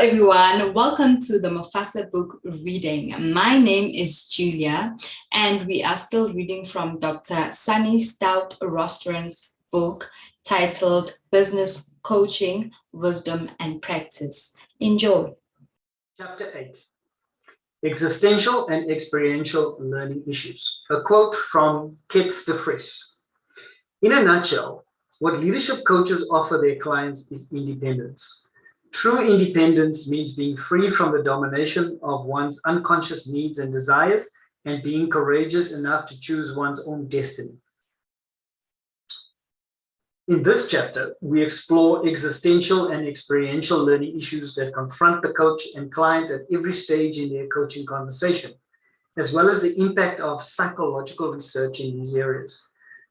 everyone, welcome to the Mufasa book reading. My name is Julia and we are still reading from Dr. Sunny Stout-Rostron's book titled Business Coaching, Wisdom and Practice. Enjoy. Chapter 8, Existential and Experiential Learning Issues. A quote from Kit de Vries. In a nutshell, what leadership coaches offer their clients is independence. True independence means being free from the domination of one's unconscious needs and desires and being courageous enough to choose one's own destiny. In this chapter, we explore existential and experiential learning issues that confront the coach and client at every stage in their coaching conversation, as well as the impact of psychological research in these areas.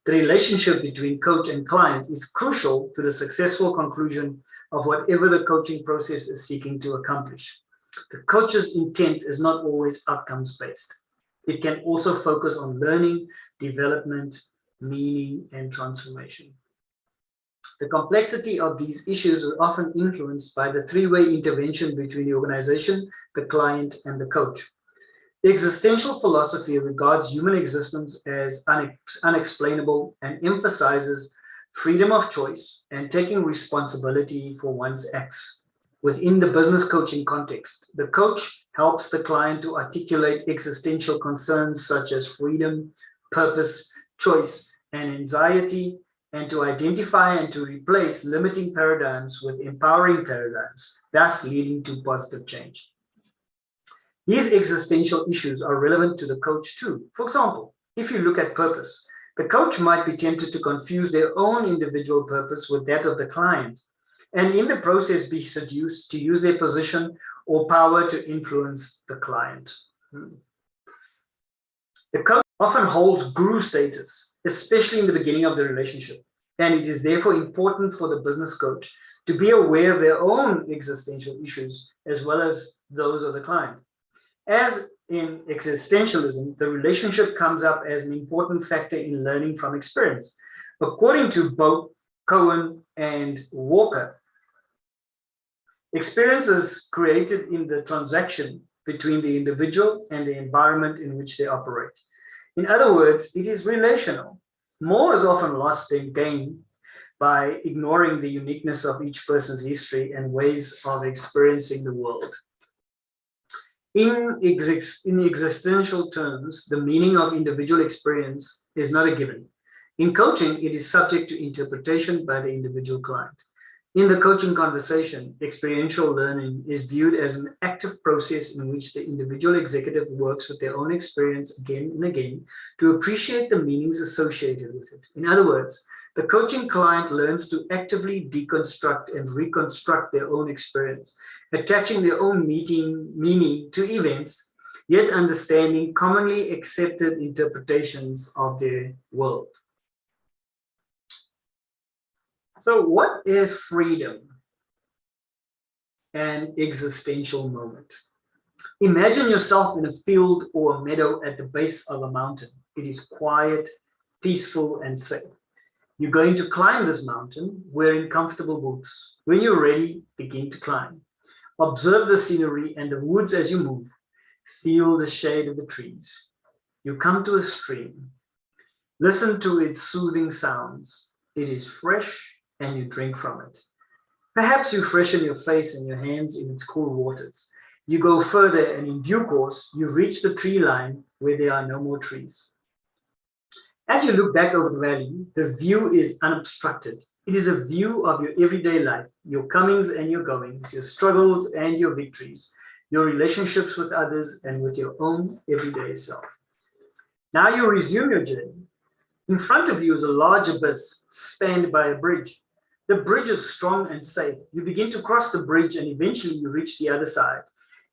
The relationship between coach and client is crucial to the successful conclusion of whatever the coaching process is seeking to accomplish. The coach's intent is not always outcomes-based. It can also focus on learning, development, meaning, and transformation. The complexity of these issues is often influenced by the three-way intervention between the organization, the client, and the coach. Existential philosophy regards human existence as unexplainable and emphasizes freedom of choice and taking responsibility for one's acts. Within the business coaching context, the coach helps the client to articulate existential concerns such as freedom, purpose, choice, and anxiety, and to identify and to replace limiting paradigms with empowering paradigms, thus leading to positive change. These existential issues are relevant to the coach too. For example, if you look at purpose, the coach might be tempted to confuse their own individual purpose with that of the client, and in the process be seduced to use their position or power to influence the client. The coach often holds guru status, especially in the beginning of the relationship, and it is therefore important for the business coach to be aware of their own existential issues as well as those of the client. As in existentialism, the relationship comes up as an important factor in learning from experience. According to both Cohen and Walker, experience is created in the transaction between the individual and the environment in which they operate. In other words, it is relational. More is often lost than gained by ignoring the uniqueness of each person's history and ways of experiencing the world. In existential terms, the meaning of individual experience is not a given. In coaching, it is subject to interpretation by the individual client. In the coaching conversation, experiential learning is viewed as an active process in which the individual executive works with their own experience again and again to appreciate the meanings associated with it. In other words, the coaching client learns to actively deconstruct and reconstruct their own experience, attaching their own meaning to events, yet understanding commonly accepted interpretations of their world. So what is freedom? An existential moment. Imagine yourself in a field or a meadow at the base of a mountain. It is quiet, peaceful, and safe. You're going to climb this mountain wearing comfortable boots. When you're ready, begin to climb. Observe the scenery and the woods as you move. Feel the shade of the trees. You come to a stream. Listen to its soothing sounds. It is fresh and you drink from it. Perhaps you freshen your face and your hands in its cool waters. You go further and in due course, you reach the tree line where there are no more trees. As you look back over the valley, the view is unobstructed. It is a view of your everyday life, your comings and your goings, your struggles and your victories, your relationships with others and with your own everyday self. Now you resume your journey. In front of you is a large abyss spanned by a bridge. The bridge is strong and safe. You begin to cross the bridge and eventually you reach the other side.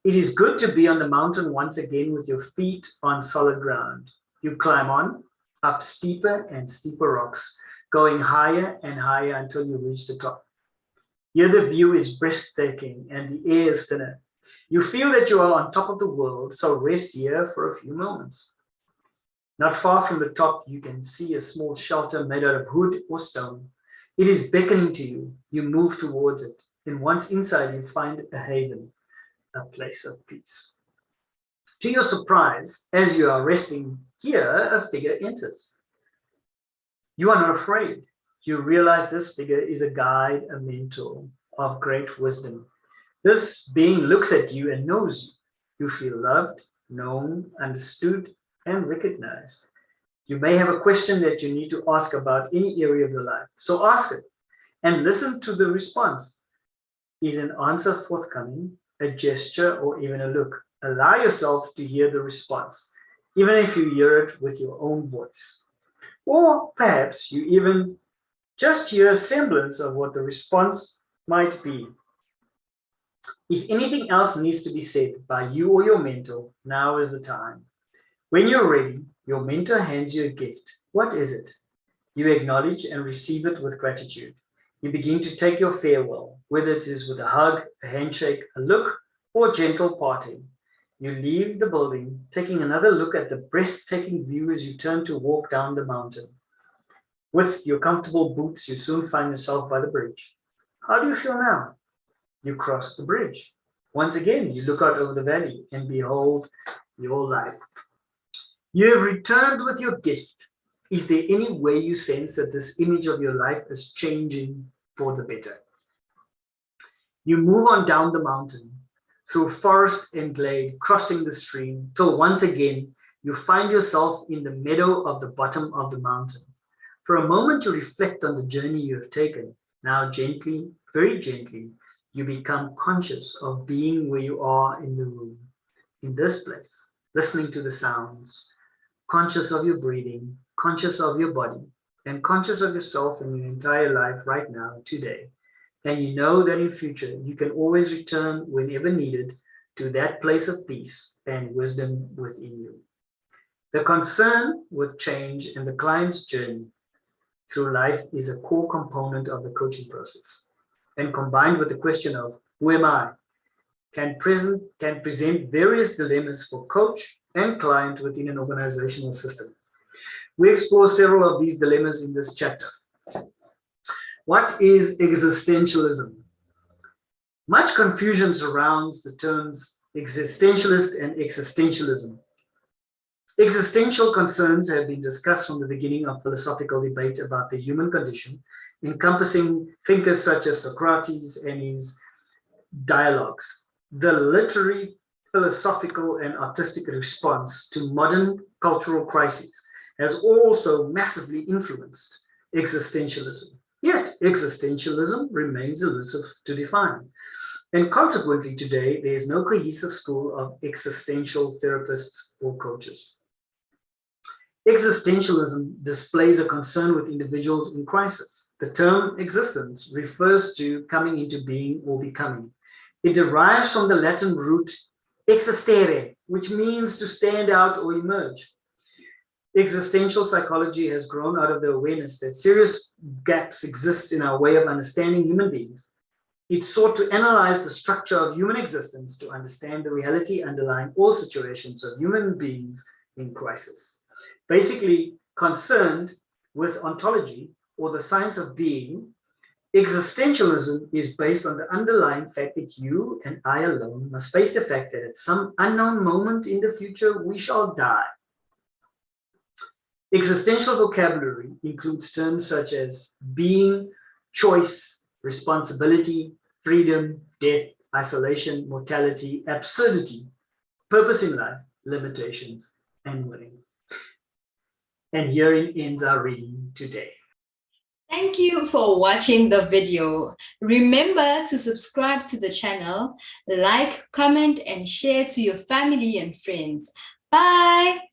It is good to be on the mountain once again with your feet on solid ground. You climb on, up steeper and steeper rocks, going higher and higher until you reach the top. Here the view is breathtaking and the air is thinner. You feel that you are on top of the world, so rest here for a few moments. Not far from the top, you can see a small shelter made out of wood or stone. It is beckoning to you. You move towards it. And once inside, you find a haven, a place of peace. To your surprise, as you are resting here, a figure enters. You are not afraid. You realize this figure is a guide, a mentor of great wisdom. This being looks at you and knows you. You feel loved, known, understood, and recognized. You may have a question that you need to ask about any area of your life. So ask it and listen to the response. Is an answer forthcoming, a gesture, or even a look? Allow yourself to hear the response, even if you hear it with your own voice. Or perhaps you even just hear a semblance of what the response might be. If anything else needs to be said by you or your mentor, now is the time. When you're ready, your mentor hands you a gift. What is it? You acknowledge and receive it with gratitude. You begin to take your farewell, whether it is with a hug, a handshake, a look, or gentle parting. You leave the building, taking another look at the breathtaking view as you turn to walk down the mountain. With your comfortable boots, you soon find yourself by the bridge. How do you feel now? You cross the bridge. Once again, you look out over the valley and behold your life. You have returned with your gift. Is there any way you sense that this image of your life is changing for the better? You move on down the mountain, through forest and glade, crossing the stream, till once again you find yourself in the meadow of the bottom of the mountain. For a moment you reflect on the journey you have taken. Now gently, very gently, you become conscious of being where you are in the room, in this place, listening to the sounds, conscious of your breathing, conscious of your body, and conscious of yourself and your entire life right now, today. And you know that in future, you can always return whenever needed to that place of peace and wisdom within you. The concern with change and the client's journey through life is a core component of the coaching process. And combined with the question of who am I, can present various dilemmas for coach and client within an organizational system. We explore several of these dilemmas in this chapter. What is existentialism? Much confusion surrounds the terms existentialist and existentialism. Existential concerns have been discussed from the beginning of philosophical debate about the human condition, encompassing thinkers such as Socrates and his dialogues. The literary, philosophical, and artistic response to modern cultural crises has also massively influenced existentialism. Yet, existentialism remains elusive to define. And consequently, today, there is no cohesive school of existential therapists or coaches. Existentialism displays a concern with individuals in crisis. The term existence refers to coming into being or becoming. It derives from the Latin root existere, which means to stand out or emerge. Existential psychology has grown out of the awareness that serious gaps exist in our way of understanding human beings. It sought to analyze the structure of human existence to understand the reality underlying all situations of human beings in crisis. Basically, concerned with ontology or the science of being, existentialism is based on the underlying fact that you and I alone must face the fact that at some unknown moment in the future, we shall die. Existential vocabulary includes terms such as being, choice, responsibility, freedom, death, isolation, mortality, absurdity, purpose in life, limitations, and winning. And herein ends our reading today. Thank you for watching the video. Remember to subscribe to the channel, like, comment, and share to your family and friends. Bye!